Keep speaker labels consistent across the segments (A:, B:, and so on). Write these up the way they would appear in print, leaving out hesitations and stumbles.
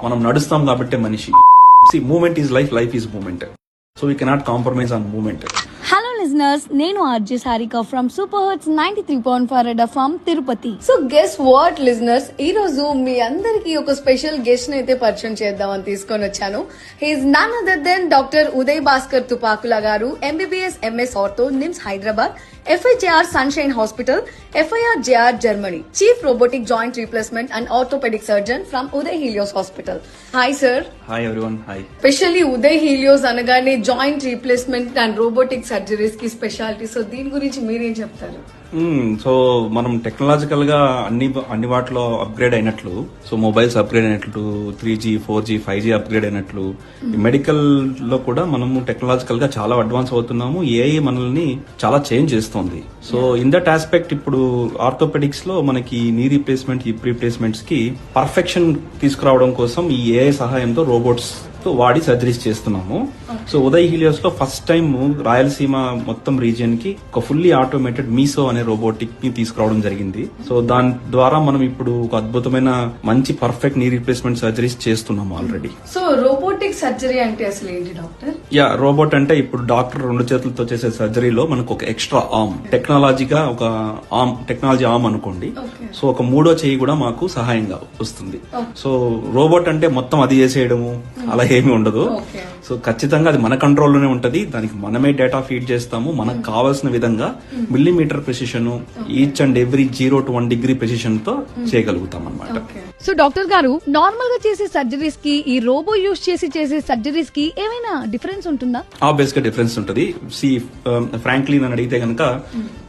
A: మనం నడుస్తాం కాబట్టి మనిషి. Movement is life, life is movement. So we cannot compromise on movement.
B: Hello listeners, నేను RJ Sarika from super hits 93.5 red from Tirupati.
C: So guess what listeners, ఈ రోజు మీ అందరికి ఒక స్పెషల్ గెస్ట్ ని అయితే పరిచయం చేద్దామని తీసుకొని వచ్చాను. He is none other than doctor Uday Bhaskar Tupakula garu, MBBS MS ortho, NIMS Hyderabad, FIJR sunshine hospital, FIRJR Germany, chief robotic joint replacement and orthopaedic surgeon from Uday Helios hospital. Hi sir.
A: Hi everyone. Hi.
C: Specially Uday Helios అనగానే joint replacement and robotic surgeries కి specialty. So దీని గురించి మీరేం చెప్తారు?
A: So మనం technological గా అన్ని వాటిలో అప్గ్రేడ్ అయినట్లు, సో మొబైల్స్ అప్గ్రేడ్ అయినట్లు, 3G 4G 5G అప్గ్రేడ్ అయినట్లు, మెడికల్ లో కూడా మనము టెక్నాలజికల్ గా చాలా అడ్వాన్స్ అవుతున్నాము. ఏఐ మనల్ని చాలా చేంజ్ చేస్తుంది. సో ఇన్ దట్ ఆస్పెక్ట్ ఇప్పుడు ఆర్థోపెడిక్స్ లో మనకి నీ రీప్లేస్మెంట్, హిప్ రీప్లేస్మెంట్స్ కి పర్ఫెక్షన్ తీసుకురావడం కోసం ఈ ఏఐ సహాయంతో రోబోట్స్ తో వాడి సర్జరీస్ చేస్తున్నాము. సో ఉదయ్ హీలియోస్ లో ఫస్ట్ టైం రాయలసీమ మొత్తం రీజియన్ కి ఒక ఫుల్లీ ఆటోమేటెడ్ మీసో అనే రోబోటిక్ ని తీసుకురావడం జరిగింది. సో దాని ద్వారా మనం ఇప్పుడు ఒక అద్భుతమైన మంచి పర్ఫెక్ట్ నీ రీప్లేస్మెంట్ సర్జరీస్ చేస్తున్నాము ఆల్రెడీ.
C: సో రోబోటిక్ సర్జరీ అంటే అసలు ఏంటి డాక్టర్?
A: రోబోట్ అంటే ఇప్పుడు డాక్టర్ 2 చేతులతో చేసే సర్జరీలో మనకు ఒక ఎక్స్ట్రా ఆర్మ్, టెక్నాలజీగా ఒక టెక్నాలజీ ఆర్మ్ అనుకోండి. సో ఒక 3వ చెయ్యి కూడా మాకు సహాయంగా వస్తుంది. సో రోబోట్ అంటే మొత్తం అది చేసేయడము అలా ఏమి ఉండదు. సో ఖచ్చితంగా అది మన కంట్రోల్లోనే ఉంటది. దానికి మనమే డేటా ఫీడ్ చేస్తాము. మనకు కావాల్సిన విధంగా millimetre precision, each and every 0 to 1 degree precision తో చేయగలుగుతాం అన్నమాట.
B: సో డాక్టర్ గారు, నార్మల్ గా చేసే సర్జరీస్ కి ఈ రోబో యూస్ చేసి చేసే సర్జరీస్ కి ఏమైనా డిఫరెన్స్ ఉంటుందా?
A: ఆబ్వియస్ గా డిఫరెన్స్ ఉంటుంది. ఫ్రాంక్లీ నన్ను అడిగితే కనుక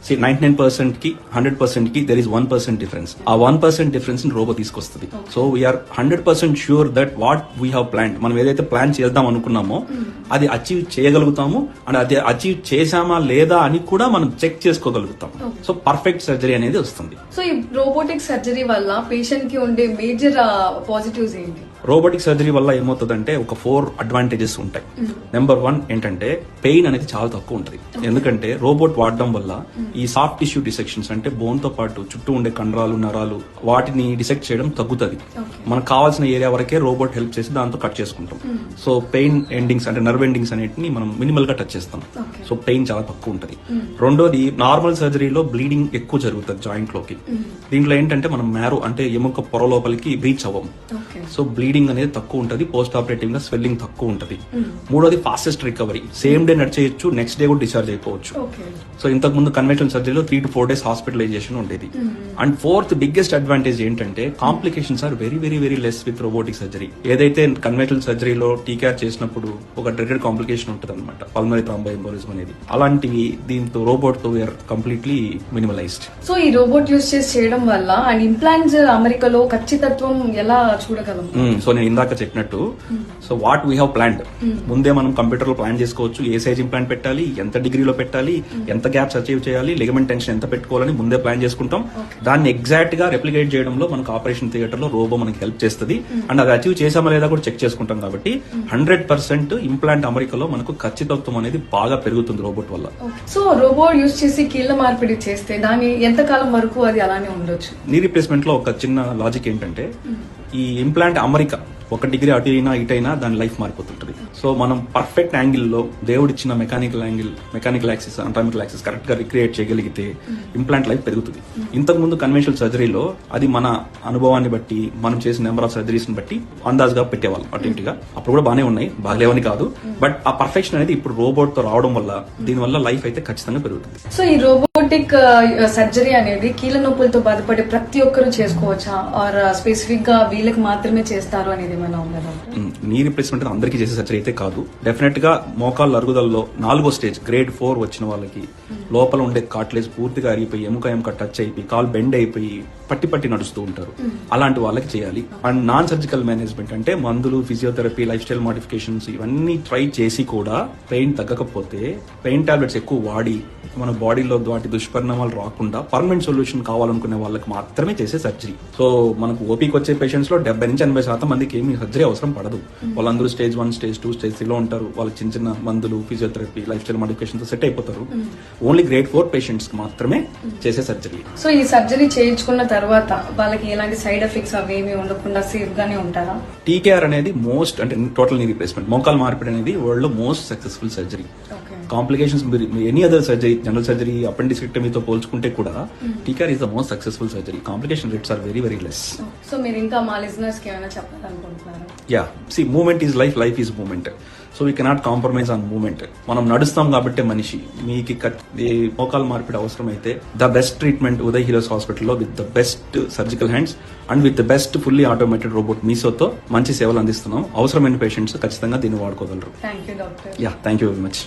A: 99% కి 100% కి దెర్ ఇస్ 1% డిఫరెన్స్. ఆ 1% డిఫరెన్స్ ని రోబో తీసుకొస్తుంది. So we are 100% sure that what we have plan, మనం ఏదైతే ప్లాన్ చేద్దాం అనుకున్నామో అది అచీవ్ చేయగలుగుతాము. అండ్ అది అచీవ్ చేశామా లేదా అని కూడా మనం చెక్ చేసుకోగలుగుతాం. సో పర్ఫెక్ట్ సర్జరీ అనేది వస్తుంది.
C: సో ఈ రోబోటిక్ సర్జరీ వల్ల పేషెంట్ కి ఉండే మేజర్ పాజిటివ్స్ ఏంటి?
A: రోబోటిక్ సర్జరీ వల్ల ఏమవుతుందంటే ఒక 4 అడ్వాంటేజెస్ ఉంటాయి. నెంబర్ 1 ఏంటంటే పెయిన్ అనేది చాలా తక్కువ ఉంటుంది. ఎందుకంటే రోబోట్ వాడడం వల్ల ఈ సాఫ్ట్ టిష్యూ డిసెక్షన్స్ అంటే బోన్ తో పాటు చుట్టూ ఉండే కండరాలు, నరాలు, వాటిని డిసెక్ట్ చేయడం తగ్గుతుంది. మనకు కావాల్సిన ఏరియా వరకే రోబోట్ హెల్ప్ చేసి దాంతో కట్ చేసుకుంటాం. సో పెయిన్ ఎండింగ్స్ అంటే నర్వ్ ఎండింగ్స్ అనేటిని మనం మినిమల్ గా టచ్ చేస్తాం. సో పెయిన్ చాలా తక్కువ ఉంటుంది. రెండోది, నార్మల్ సర్జరీలో బ్లీడింగ్ ఎక్కువ జరుగుతుంది జాయింట్ లోకి. దీంట్లో ఏంటంటే మనం మ్యారో అంటే ఎముక పొర లోపలికి రీచ్ అవ్వం. సో బ్లీడింగ్ అనేది తక్కువ ఉంటుంది. పోస్ట్ ఆపరేటివ్ గా స్వెల్లింగ్ తక్కువ ఉంటుంది. మూడోది, ఫాస్టెస్ట్ రికవరీ. సేమ్ డే నడిచేయచ్చు, నెక్స్ట్ డే కూడా డిశ్చార్జ్ అయిపోవచ్చు. సో ఇంతకు ముందు కన్వెన్షనల్ సర్జరీలో 3 to 4 days హాస్పిటలైజేషన్ ఉండేది. అండ్ 4th బిగ్గెస్ట్ అడ్వాంటేజ్ ఏంటంటే complications are very very very less with robotic surgery. ఏదైతే కన్వెన్షనల్ సర్జరీలో టీకేఆర్ చేసినప్పుడు ఒక డ్రెడెడ్ కాంప్లికేషన్ ఉంటుంది అనమాట, పల్మనరీ థ్రాంబోఎంబోలిజం అనేది. అలాంటివి దీంతో రోబోట్ తో వీఆర్ కంప్లీట్లీ మినిమలైజ్డ్.
C: సో ఈ రోబోట్ యూస్ చేసి చేయడం వల్ల అండ్ ఇంప్లాంట్స్ అమెరికాలో ఖచ్చితత్వం ఎలా చూడగలం?
A: సో నేను ఇందాక చెప్పినట్టు, so what we have planned, ముందే మనం కంప్యూటర్ లో ప్లాన్ చేసుకోవచ్చు. ఏ సైజ్ ఇంప్లాంట్ పెట్టాలి, ఎంత డిగ్రీలో పెట్టాలి, ఎంత గ్యాప్స్ అచీవ్ చేయాలి, లిగమెంట్ టెన్షన్ ఎంత పెట్టుకోవాలని ముందే ప్లాన్ చేసుకుంటాం. దాన్ని ఎగ్జాక్ట్ గా రెప్లికేట్ చేయడంలో మనకు ఆపరేషన్ థియేటర్ లో రోబో మనకి హెల్ప్ చేస్తుంది. అండ్ అది అచీవ్ చేసామా లేదా కూడా చెక్ చేసుకుంటాం. కాబట్టి 100% ఇంప్లాంట్ అమెరికాలో మనకు ఖచ్చితత్వం అనేది బాగా పెరుగుతుంది రోబోట్ వల్ల.
C: సో రోబోట్ యూస్ చేసి కీళ్ళ మార్పిడి చేస్తే దాని ఎంతకాలం వరకు అది అలానే ఉండొచ్చు?
A: నీ రీప్లేస్మెంట్ లో ఒక చిన్న లాజిక్ ఏంటంటే, ఈ ఇంప్లాంట్ అమెరికా 1 degree అటు అయినా ఇటైనా దాని లైఫ్ మారిపోతుంటది. సో మనం పర్ఫెక్ట్ యాంగిల్ లో దేవుడిచ్చిన మెకానికల్ యాక్సిస్, అంటామికల్ యాక్సిస్ కరెక్ట్ గా రిక్రియేట్ చేయగలిగితే ఇంప్లాంట్ లైఫ్ పెరుగుతుంది. ఇంతకు ముందు కన్వెన్షనల్ సర్జరీలో అది మన అనుభవాన్ని బట్టి, మనం చేసిన నెంబర్ ఆఫ్ సర్జరీస్ ని బట్టి అందాజుగా పెట్టేవాళ్ళం అటు ఇటుగా. అప్పుడు కూడా బానే ఉన్నాయి, బాగలేవని కాదు. బట్ ఆ పర్ఫెక్షన్ అనేది ఇప్పుడు రోబోట్ తో రావడం వల్ల దీని వల్ల లైఫ్ అయితే ఖచ్చితంగా పెరుగుతుంది.
C: సో ఈ రోబోటిక్ సర్జరీ అనేది కీళ్ళ నొప్పులతో బాధపడే ప్రతి ఒక్కరు చేసుకోవచ్చా, ఆర్ స్పెసిఫిక్ గా వీళ్ళకి మాత్రమే చేస్తారు అనేది ఏమైనా ఉందా?
A: నీ రీప్లేస్మెంట్ అందరికీ చేసే సర్జరీ అయితే కాదు. డెఫినెట్ గా మోకాళ్ళ అరుగుదలలో 4వ స్టేజ్ గ్రేడ్ 4 వచ్చిన వాళ్ళకి లోపల ఉండే కార్టిలేజ్ పూర్తిగా అరిగిపోయి ఎముక టచ్ అయిపోయి కాల్ బెండ్ అయిపోయి పట్టి నడుస్తూ ఉంటారు. అలాంటి వాళ్ళకి చేయాలి. అండ్ నాన్ సర్జికల్ మేనేజ్మెంట్ అంటే మందులు, ఫిజియోథెరపీ, లైఫ్ స్టైల్ మోడిఫికేషన్స్ ఇవన్నీ ట్రై చేసి కూడా పెయిన్ తగ్గకపోతే పెయిన్ టాబ్లెట్స్ ఎక్కువ వాడి మన బాడీలో వాటి దుష్పరిణామాలు రాకుండా పర్మనెంట్ సొల్యూషన్ కావాలనుకునే వాళ్ళకి మాత్రమే చేసే సర్జరీ. సో మనకు ఓపీకి వచ్చే పేషెంట్స్ లో 70 నుంచి 80% మందికి ఏమి సర్జరీ అవసరం పడదు. వాళ్ళందరూ స్టేజ్ 1, స్టేజ్ 2, స్టేజ్ 3 లో ఉంటారు. వాళ్ళకి చిన్న మందులు, ఫిజియోథెరపీ, లైఫ్ స్టైల్ మోడిఫికేషన్ తో సెట్ అయిపోతారు. ఓన్లీ ఓన్లీ గ్రేడ్ 4 పేషెంట్స్ మాత్రమే చేసే సర్జరీ.
C: సో ఈ సర్జరీ చేయించుకున్న తర్వాత వాళ్ళకి ఎలాంటి సైడ్ ఎఫెక్ట్స్ అవేమి ఉండకుండా సేఫ్ గానే ఉంటారా?
A: టీకేఆర్ అనేది మోస్ట్ అంటే టోటల్ నీ రీప్లేస్మెంట్, మోకాలు మార్పిడి అనేది వరల్డ్ లో most successful surgery. Complications any other surgery, general surgery, అపెండిసెక్టమీతో పోల్చుకుంటే కూడా TKR is the most successful surgery. Complication rates are very very less.
C: So మీరు ఇంకా మా లిజనర్స్ కి ఏమైనా చెప్పాలనుకుంటున్నారా?
A: Yeah, see movement is life, life is movement. So we cannot compromise on movement. మనం నడుస్తాం కాబట్టి మనిషి, మీకు ఈ మోకాలు మార్పిడి అవసరం అయితే the best treatment Uday Helios హాస్పిటల్లో with the best surgical hands and with the best fully automated robot మీసోతో మంచి సేవలు అందిస్తున్నాం. అవసరమైన పేషెంట్స్ ఖచ్చితంగా దీన్ని వాడుకోగలరు.
C: Thank you doctor.
A: Yeah, thank you very much.